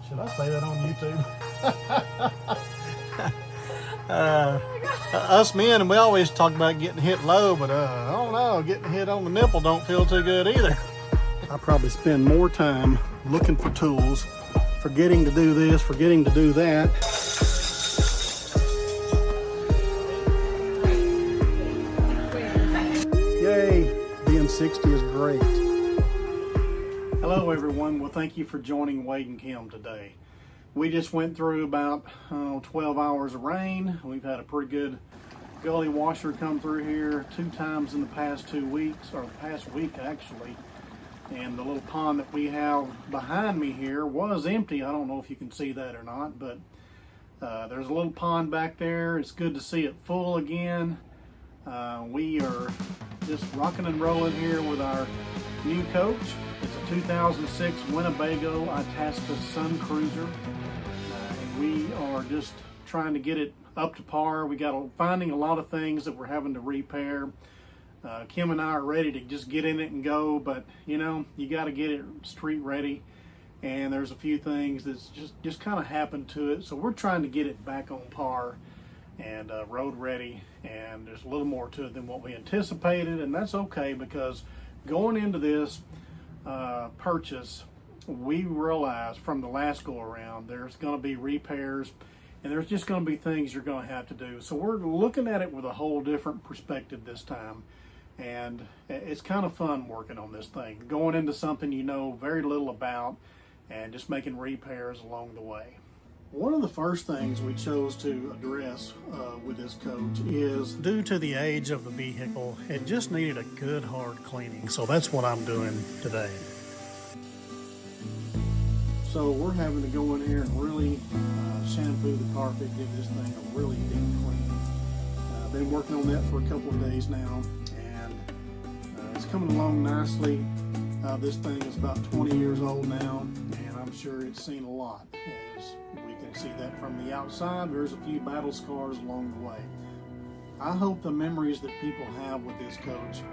Should I say that on YouTube? Us men, we always talk about getting hit low, but I don't know, getting hit on the nipple don't feel too good either. I probably spend more time looking for tools, forgetting to do this, forgetting to do that. Yay, being 60 is great. Hello everyone, well thank you for joining Wade and Kim today. We just went through about 12 hours of rain. We've had a pretty good gully washer come through here 2 times in the past 2 weeks, or the past week actually. And the little pond that we have behind me here was empty. I don't know if you can see that or not, but there's a little pond back there. It's good to see it full again. We are just rocking and rolling here with our new coach. It's a 2006 Winnebago Itasca Suncruiser. We are just trying to get it up to par. We got finding a lot of things that we're having to repair. Kim and I are ready to just get in it and go, but you know, you got to get it street ready, and there's a few things that's just kind of happened to it, so we're trying to get it back on par and road ready. And there's a little more to it than what we anticipated, and that's okay, because going into this purchase, we realized from the last go around there's going to be repairs and there's just going to be things you're going to have to do. So we're looking at it with a whole different perspective this time, and it's kind of fun working on this thing, going into something you know very little about and just making repairs along the way. One of the first things we chose to address with this coach is, due to the age of the vehicle, it just needed a good hard cleaning. So that's what I'm doing today. So we're having to go in here and really shampoo the carpet, give this thing a really deep clean. I've been working on that for a couple of days now, and it's coming along nicely. This thing is about 20 years old now, and I'm sure it's seen a lot. As we can see that from the outside, there's a few battle scars along the way. I hope the memories that people have with this coach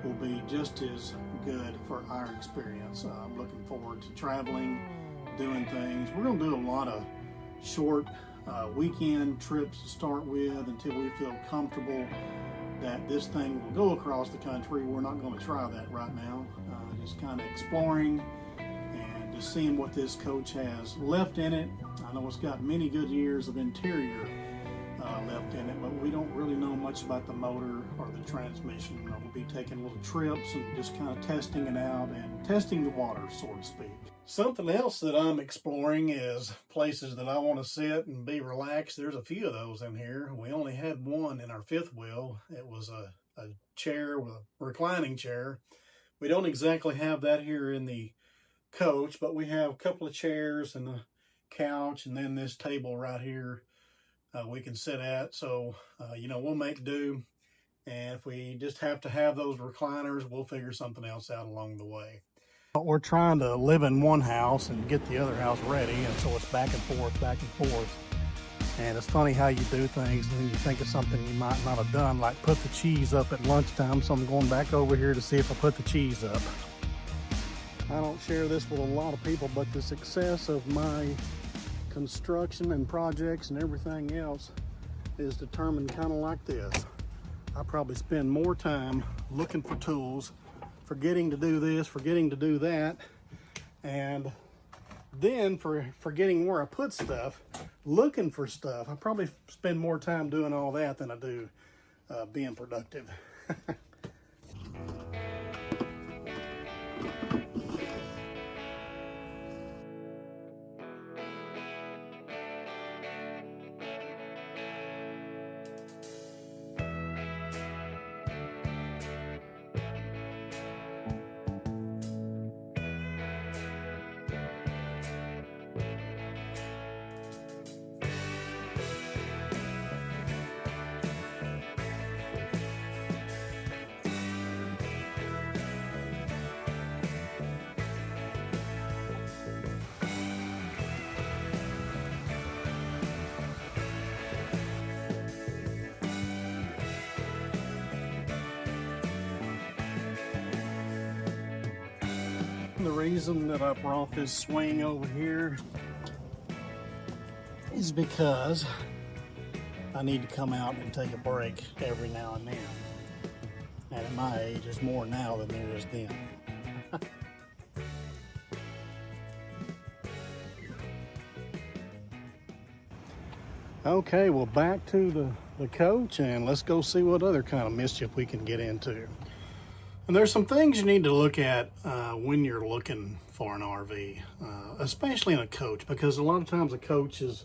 will be just as good for our experience. I'm looking forward to traveling, doing things. We're going to do a lot of short weekend trips to start with until we feel comfortable that this thing will go across the country. We're not going to try that right now. Just kind of exploring and just seeing what this coach has left in it. I know it's got many good years of interior left in it, but we don't really know much about the motor or the transmission. We'll be taking little trips and just kind of testing it out and testing the water, so to speak. Something else that I'm exploring is places that I want to sit and be relaxed. There's a few of those in here. We only had one in our fifth wheel. It was a chair with a reclining chair. We don't exactly have that here in the coach, but we have a couple of chairs and a couch, and then this table right here we can sit at. So you know, we'll make do, and if we just have to have those recliners, we'll figure something else out along the way. We're trying to live in one house and get the other house ready, and so it's back and forth. And it's funny how you do things and then you think of something you might not have done, like put the cheese up at lunchtime. So I'm going back over here to see if I put the cheese up. I don't share this with a lot of people, but the success of my construction and projects and everything else is determined kind of like this. I probably spend more time looking for tools, forgetting to do this, forgetting to do that, and then forgetting where I put stuff, looking for stuff. I probably spend more time doing all that than I do being productive. The reason that I brought this swing over here is because I need to come out and take a break every now and then. And at my age, it's more now than there is then. Okay, well, back to the coach, and let's go see what other kind of mischief we can get into. And there's some things you need to look at when you're looking for an RV, especially in a coach, because a lot of times the coaches,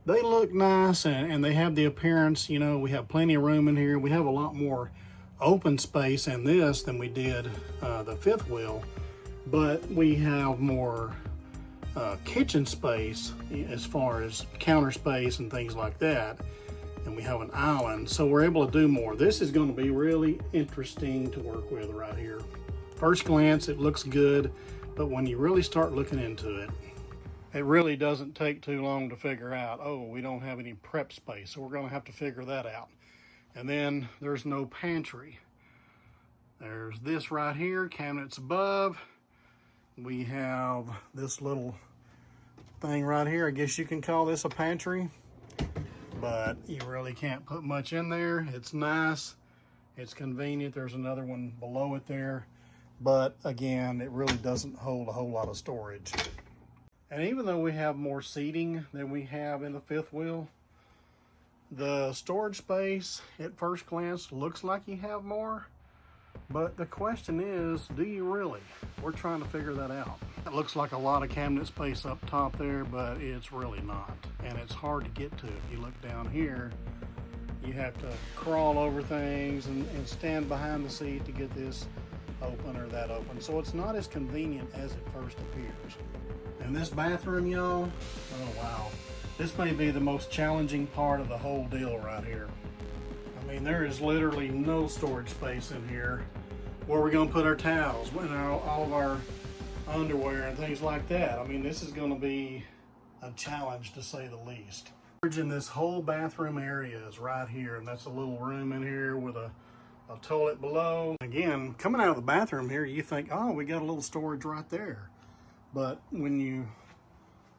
they look nice and they have the appearance, you know, we have plenty of room in here. We have a lot more open space in this than we did the fifth wheel, but we have more kitchen space as far as counter space and things like that, and we have an island, so we're able to do more. This is going to be really interesting to work with right here. First glance, it looks good, but when you really start looking into it, it really doesn't take too long to figure out, oh, we don't have any prep space, so we're going to have to figure that out. And then there's no pantry. There's this right here, cabinets above. We have this little thing right here. I guess you can call this a pantry, but you really can't put much in there. It's nice, it's convenient. There's another one below it there, but again, it really doesn't hold a whole lot of storage. And even though we have more seating than we have in the fifth wheel, the storage space at first glance looks like you have more. But the question is, do you really? We're trying to figure that out. It looks like a lot of cabinet space up top there, but it's really not. And it's hard to get to. If you look down here, you have to crawl over things and stand behind the seat to get this open or that open. So it's not as convenient as it first appears. And this bathroom, y'all, oh wow. This may be the most challenging part of the whole deal right here. I mean, there is literally no storage space in here where we're going to put our towels, all of our underwear and things like that. I mean, this is going to be a challenge to say the least. In this whole bathroom area is right here, and that's a little room in here with a toilet below. Again, coming out of the bathroom here, you think, oh, we got a little storage right there. But when you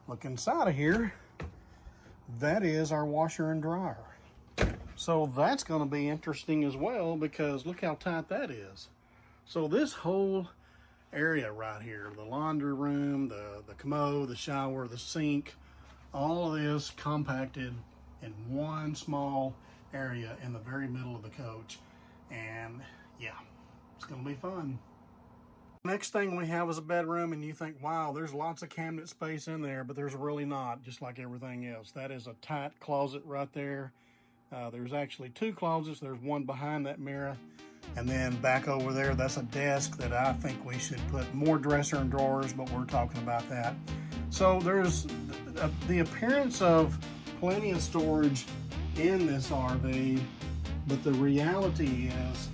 look inside of here, that is our washer and dryer. So that's going to be interesting as well, because look how tight that is. So this whole area right here, the laundry room, the commode, the shower, the sink, all of this compacted in one small area in the very middle of the coach. And yeah, it's going to be fun. Next thing we have is a bedroom, and you think, wow, there's lots of cabinet space in there, but there's really not, just like everything else. That is a tight closet right there. There's actually two closets. There's one behind that mirror, and then back over there, that's a desk that I think we should put more dresser and drawers, but we're talking about that. So there's the appearance of plenty of storage in this RV, but the reality is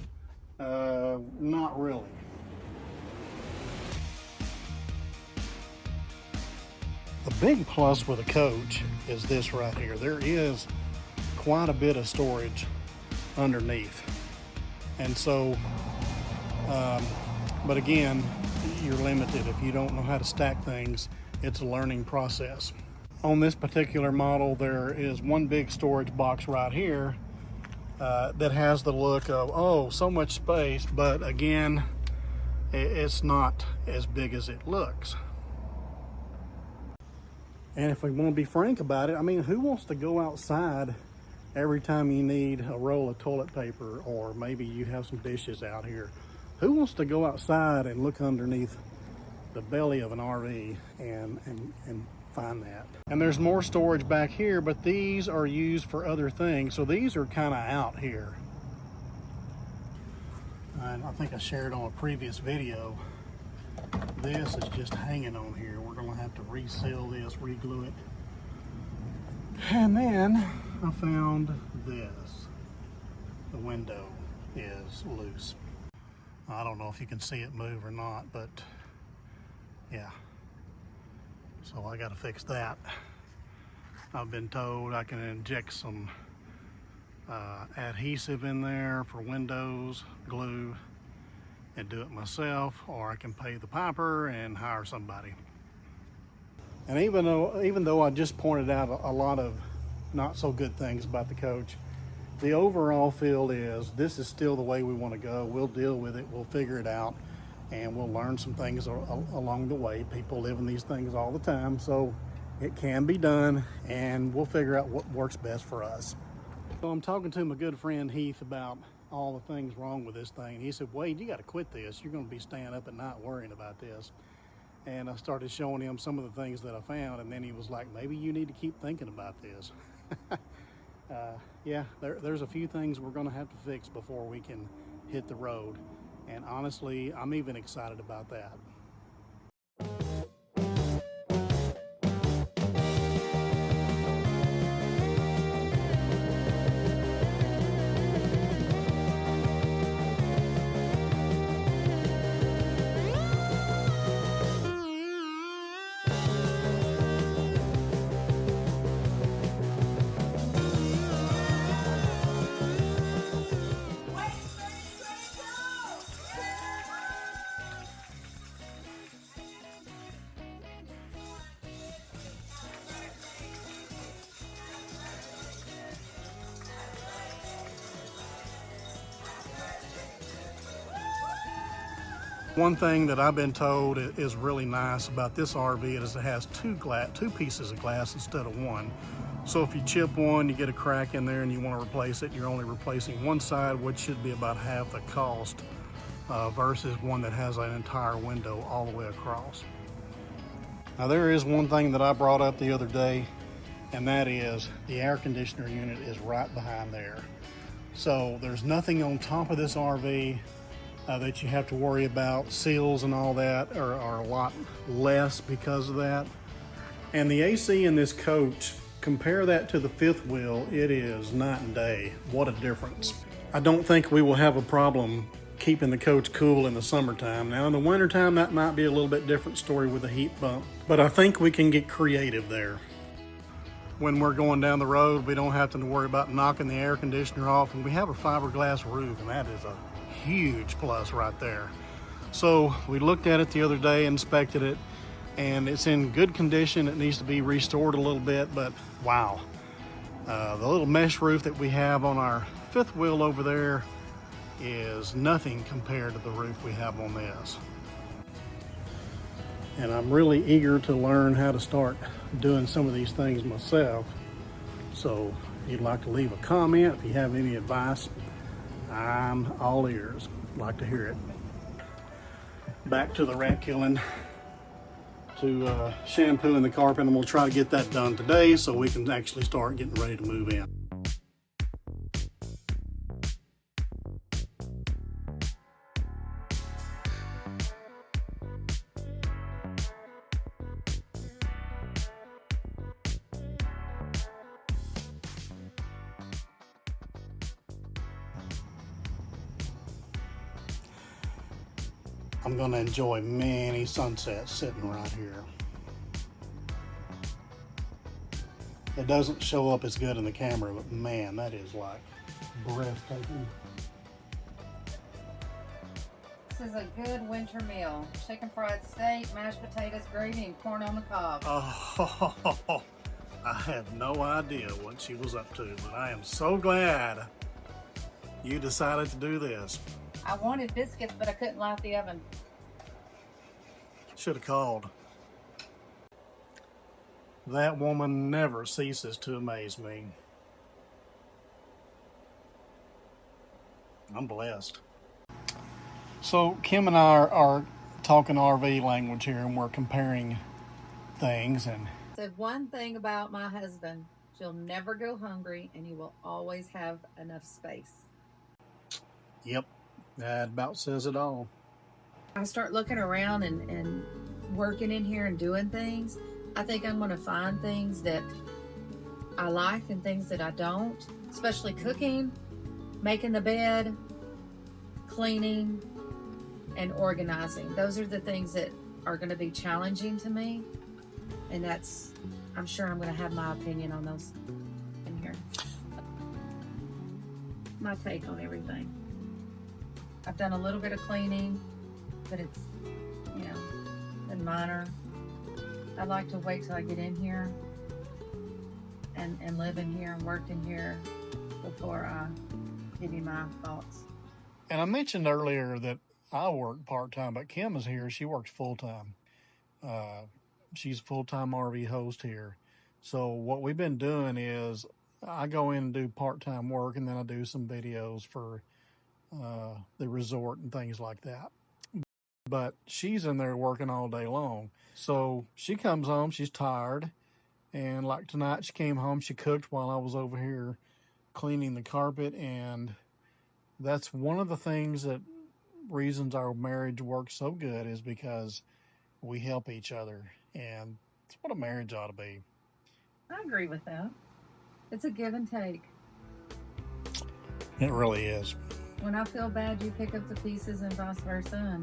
not really. The big plus with a coach is this right here. There is quite a bit of storage underneath. And so, but again, you're limited. If you don't know how to stack things, it's a learning process. On this particular model, there is one big storage box right here that has the look of, oh, so much space, but again, it's not as big as it looks. And if we want to be frank about it, I mean, who wants to go outside every time you need a roll of toilet paper, or maybe you have some dishes out here? Who wants to go outside and look underneath the belly of an RV and find that? And there's more storage back here, but these are used for other things. So these are kind of out here. And I think I shared on a previous video, this is just hanging on here. We're gonna have to reseal this, re-glue it. And then I found this. The window is loose. I don't know if you can see it move or not, but yeah. So I gotta fix that. I've been told I can inject some adhesive in there for windows, glue, and do it myself, or I can pay the piper and hire somebody. And even though I just pointed out a lot of not so good things about the coach, the overall feel is this is still the way we want to go. We'll deal with it, we'll figure it out, and we'll learn some things along the way. People live in these things all the time, so it can be done, and we'll figure out what works best for us. So I'm talking to my good friend Heath about all the things wrong with this thing. He said, Wade, you got to quit this. You're going to be staying up at night worrying about this. And I started showing him some of the things that I found, and then he was like, maybe you need to keep thinking about this. Yeah, there's a few things we're going to have to fix before we can hit the road. And honestly, I'm even excited about that. One thing that I've been told is really nice about this RV is it has two pieces of glass instead of one. So if you chip one, you get a crack in there and you want to replace it, you're only replacing one side, which should be about half the cost versus one that has an entire window all the way across. Now there is one thing that I brought up the other day, and that is the air conditioner unit is right behind there. So there's nothing on top of this RV that you have to worry about. Seals and all that are a lot less because of that. And the AC in this coach, compare that to the fifth wheel, it is night and day. What a difference. I don't think we will have a problem keeping the coach cool in the summertime. Now in the wintertime, that might be a little bit different story with the heat bump, but I think we can get creative there. When we're going down the road, we don't have to worry about knocking the air conditioner off, and we have a fiberglass roof, and that is a huge plus right there. So we looked at it the other day, inspected it, and it's in good condition. It needs to be restored a little bit, but wow. The little mesh roof that we have on our fifth wheel over there is nothing compared to the roof we have on this. And I'm really eager to learn how to start doing some of these things myself. So if you'd like to leave a comment, if you have any advice, I'm all ears. Like to hear it. Back to the rat killing, to shampooing the carpet. I'm gonna try to get that done today so we can actually start getting ready to move in. I'm going to enjoy many sunsets sitting right here. It doesn't show up as good in the camera, but man, that is like breathtaking. This is a good winter meal. Chicken fried steak, mashed potatoes, gravy, and corn on the cob. Oh, I have no idea what she was up to, but I am so glad you decided to do this. I wanted biscuits, but I couldn't light the oven. Should have called. That woman never ceases to amaze me. I'm blessed. So Kim and I are talking RV language here, and we're comparing things. And Said one thing about my husband: you'll never go hungry, and you will always have enough space. Yep, that about says it all. I start looking around and working in here and doing things. I think I'm going to find things that I like and things that I don't, especially cooking, making the bed, cleaning, and organizing. Those are the things that are going to be challenging to me, and I'm sure I'm going to have my opinion on those in here. My take on everything. I've done a little bit of cleaning, but it's, been minor. I'd like to wait till I get in here and live in here and work in here before I give you my thoughts. And I mentioned earlier that I work part-time, but Kim is here. She works full-time. She's a full-time RV host here. So what we've been doing is I go in and do part-time work, and then I do some videos for the resort and things like that. But she's in there working all day long. So she comes home, she's tired. And like tonight, she came home, she cooked while I was over here cleaning the carpet. And that's one of the things that reasons our marriage works so good is because we help each other. And it's what a marriage ought to be. I agree with that. It's a give and take. It really is. When I feel bad, you pick up the pieces and vice versa.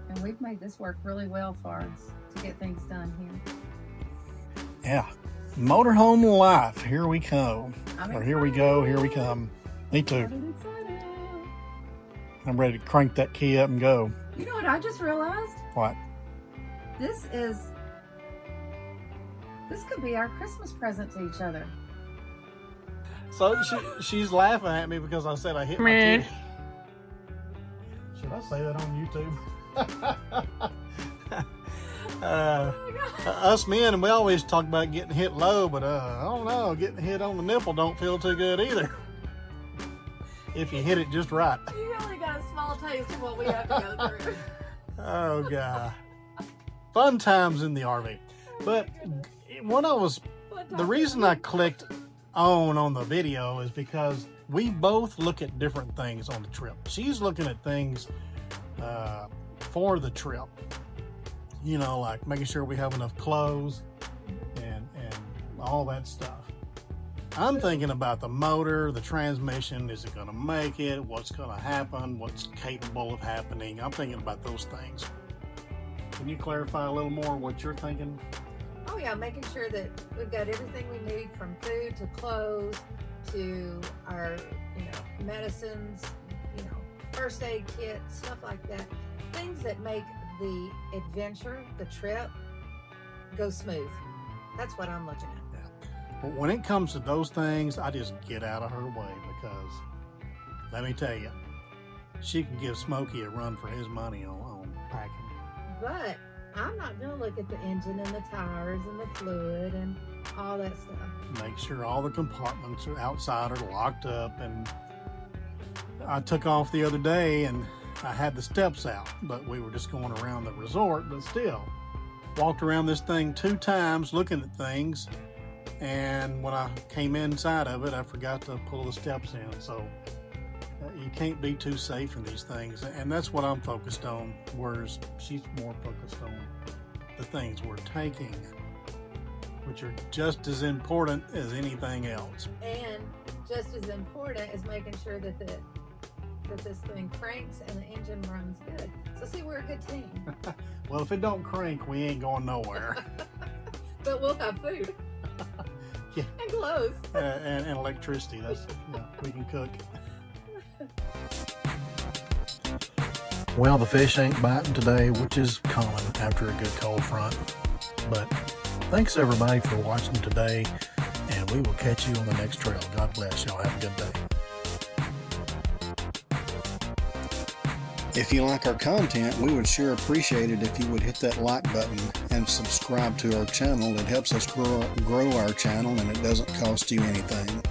And we've made this work really well for us to get things done here. Yeah. Motorhome life. Here we come. Or here we go. Here we come. Me too. I'm ready to crank that key up and go. You know what I just realized? What? This could be our Christmas present to each other. So she's laughing at me because I said I hit my TV. Should I say that on YouTube? Us men, we always talk about getting hit low, but I don't know, getting hit on the nipple don't feel too good either. If you hit it just right. You only got a small taste of what we have to go through. Oh God. Fun times in the RV. But the reason I clicked on the video is because we both look at different things on the trip. She's looking at things for the trip, you know, like making sure we have enough clothes and all that stuff. I'm thinking about the motor, the transmission. Is it going to make it? What's going to happen? What's capable of happening? I'm thinking about those things. Can you clarify a little more what you're thinking? Oh yeah, making sure that we've got everything we need, from food to clothes to our, medicines, first aid kit, stuff like that. Things that make the adventure, the trip, go smooth. That's what I'm looking at. Yeah. But when it comes to those things, I just get out of her way because, let me tell you, she can give Smokey a run for his money on packing. But I'm not going to look at the engine and the tires and the fluid and all that stuff. Make sure all the compartments are outside are locked up. And I took off the other day and I had the steps out, but we were just going around the resort, but still walked around this thing 2 times looking at things. And when I came inside of it, I forgot to pull the steps in. So you can't be too safe in these things, and that's what I'm focused on, whereas she's more focused on the things we're taking, which are just as important as anything else. And just as important is making sure that this thing cranks and the engine runs good. So see, we're a good team. Well, if it don't crank, we ain't going nowhere. But we'll have food. Yeah. And clothes. And electricity. We can cook. Well, the fish ain't biting today, which is common after a good cold front. But thanks everybody for watching today, and we will catch you on the next trail. God bless y'all. Have a good day. If you like our content, we would sure appreciate it if you would hit that like button and subscribe to our channel. It helps us grow our channel, and it doesn't cost you anything.